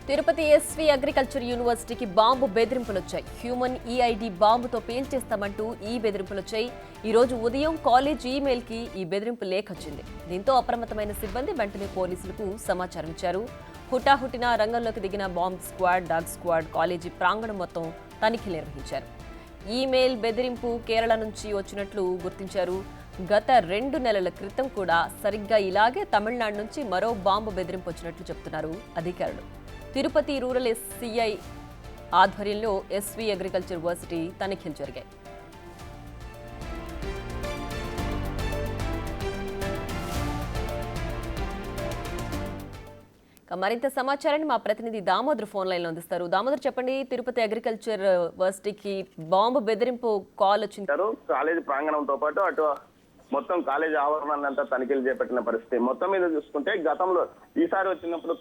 Tirupati SV agriculture యూనివర్సిటీకి bomb బెదిరింపులు వచ్చాయి. హ్యూమన్ ఈఐడి బాంబుతో పేల్చేస్తామంటూ ఈ బెదిరింపులు వచ్చాయి. ఈ రోజు ఉదయం కాలేజ్ ఈమెయిల్ కి ఈ బెదిరింపు లేఖ వచ్చింది. దీంతో అప్రమత్తమైన సిబ్బంది వెంటనే పోలీసులకు సమాచారం ఇచ్చారు. హుటాహుటిన రంగంలోకి దిగిన bomb squad, dog squad college ప్రాంగణం మొత్తం తనిఖీలు నిర్వహించారు. ఈమెయిల్ బెదిరింపు కేరళ నుంచి వచ్చినట్లు గుర్తించారు. గత 2 నెలల క్రితం కూడా సరిగ్గా ఇలాగే తమిళనాడు నుంచి మరో బాంబు బెదిరింపు వచ్చినట్లు చెబుతున్నారు అధికారులు. తిరుపతి రూరల్ ఎస్సీఐ ఆధ్వర్యంలో ఎస్వి అగ్రికల్చర్ యూనివర్సిటీ తనిఖీలు జరిగాయి. మరింత సమాచారాన్ని మా ప్రతినిధి దామోదర్ ఫోన్ లైన్ లో అందిస్తారు. దామోదర్, చెప్పండి, తిరుపతి అగ్రికల్చర్ యూనివర్సిటీకి బాంబు బెదిరింపు కాల్ వచ్చింది. కాలేజీ ప్రాంగణంతో పాటు అటు మొత్తం కాలేజీ ఆవరణాన్నంతా తనిఖీలు చేపట్టిన పరిస్థితి. మొత్తం మీద చూసుకుంటే గతంలో ఈసారి వచ్చినప్పుడు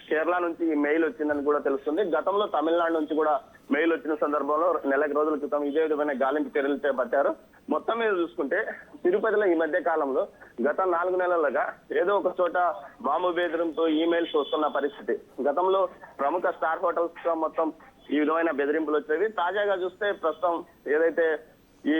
కేరళ నుంచి ఈ మెయిల్ వచ్చిందని కూడా తెలుస్తుంది. గతంలో తమిళనాడు నుంచి కూడా మెయిల్ వచ్చిన సందర్భంలో నెలకు రోజుల క్రితం ఇదే విధమైన గాలింపు చర్యలు చేపట్టారు. మొత్తం మీద చూసుకుంటే తిరుపతిలో ఈ మధ్య కాలంలో గత 4 నెలలుగా ఏదో ఒక చోట బాంబు బెదిరింపు ఈమెయిల్స్ వస్తున్న పరిస్థితి. గతంలో ప్రముఖ స్టార్ హోటల్స్ తో మొత్తం ఈ విధమైన బెదిరింపులు వచ్చేవి. తాజాగా చూస్తే ప్రస్తుతం ఏదైతే ఈ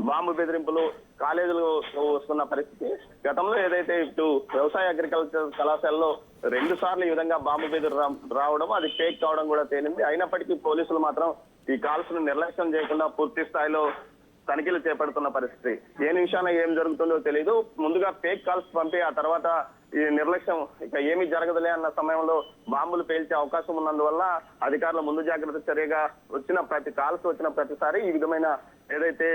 బాంబు బెదిరింపులు కాలేజీలు వస్తున్న పరిస్థితి. గతంలో ఏదైతే ఇటు వ్యవసాయ అగ్రికల్చర్ కళాశాలలో 2 సార్లు ఈ విధంగా బాంబు బెదిరి రావడం, అది ఫేక్ కావడం కూడా తేలింది. అయినప్పటికీ పోలీసులు మాత్రం ఈ కాల్స్ ను నిర్లక్ష్యం చేయకుండా పూర్తి స్థాయిలో తనిఖీలు చేపడుతున్న పరిస్థితి. ఏ నిమిషాన ఏం జరుగుతుందో తెలియదు. ముందుగా ఫేక్ కాల్స్ పంపి ఆ తర్వాత ఈ నిర్లక్ష్యం ఇక ఏమీ జరగదులే అన్న సమయంలో బాంబులు పేల్చే అవకాశం ఉన్నందువల్ల అధికారులు ముందు జాగ్రత్త చర్యగా వచ్చిన ప్రతిసారి ఈ విధమైన ఏదైతే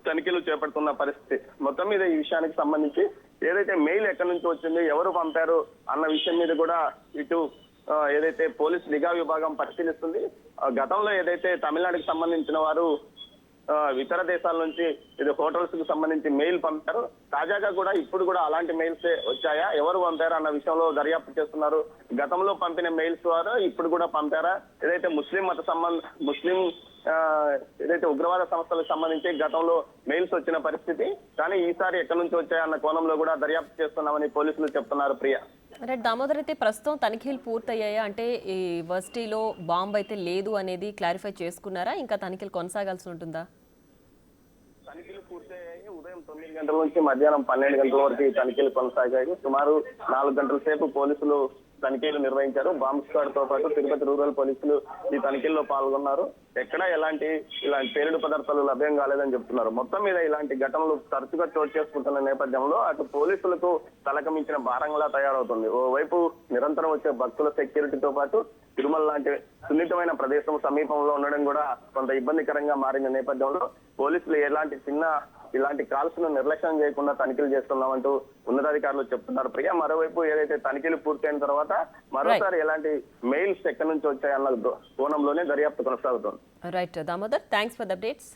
తనిఖీలు చేపడుతున్న పరిస్థితి. మొత్తం మీద ఈ విషయానికి సంబంధించి ఏదైతే మెయిల్ ఎక్కడి నుంచి వచ్చింది, ఎవరు పంపారు అన్న విషయం మీద కూడా ఇటు ఏదైతే పోలీస్ నిఘా విభాగం పరిశీలిస్తుంది. గతంలో ఏదైతే తమిళనాడుకి సంబంధించిన వారు ఇతర దేశాల నుంచి ఇది హోటల్స్ కు సంబంధించి మెయిల్ పంపారు. తాజాగా కూడా ఇప్పుడు కూడా అలాంటి మెయిల్స్ వచ్చాయా, ఎవరు పంపారు అన్న విషయంలో దర్యాప్తు చేస్తున్నారు. గతంలో పంపిన మెయిల్స్ వారు ఇప్పుడు కూడా పంపారా, ఏదైతే ముస్లిం ఏదైతే ఉగ్రవాద సంస్థలకు సంబంధించి గతంలో మెయిల్స్ వచ్చిన పరిస్థితి, కానీ ఈసారి ఎక్కడి నుంచి వచ్చాయన్న కోణంలో కూడా దర్యాప్తు చేస్తున్నామని పోలీసులు చెప్తున్నారు. ప్రియా, దామోదర్, అయితే ప్రస్తుతం తనిఖీలు పూర్తయ్యాయా? అంటే ఈ యూనివర్సిటీలో బాంబు అయితే లేదు అనేది క్లారిఫై చేసుకున్నారా? ఇంకా తనిఖీలు కొనసాగాల్సి ఉంటుందా? తనిఖీలు పూర్తయ్యాయి. ఉదయం 9 గంటల నుంచి మధ్యాహ్నం 12 గంటల వరకు తనిఖీలు కొనసాగాయి. సుమారు 4 గంటల సేపు పోలీసులు తనిఖీలు నిర్వహించారు. బాంబ్ స్క్వాడ్ తో పాటు తిరుపతి రూరల్ పోలీసులు ఈ తనిఖీల్లో పాల్గొన్నారు. ఎక్కడా ఇలాంటి పేలుడు పదార్థాలు లభ్యం కాలేదని చెప్తున్నారు. మొత్తం మీద ఇలాంటి ఘటనలు తరచుగా చోటు చేసుకుంటున్న నేపథ్యంలో అటు పోలీసులకు తలకమించిన భారంగా తయారవుతుంది. ఓవైపు నిరంతరం వచ్చే భక్తుల సెక్యూరిటీతో పాటు తిరుమల లాంటి సున్నితమైన ప్రదేశం సమీపంలో ఉండడం కూడా కొంత ఇబ్బందికరంగా మారిన నేపథ్యంలో పోలీసులు ఇలాంటి కాల్స్ ను నిర్లక్ష్యం చేయకుండా తనిఖీలు చేస్తున్నామంటూ ఉన్నతాధికారులు చెప్తున్నారు. ప్రియా, మరోవైపు ఏదైతే తనిఖీలు పూర్తయిన తర్వాత మరోసారి ఎలాంటి మెయిల్స్ ఎక్కడి నుంచి వచ్చాయన్న కోణంలోనే దర్యాప్తు కొనసాగుతుంది. Right Damodar, thanks for the updates.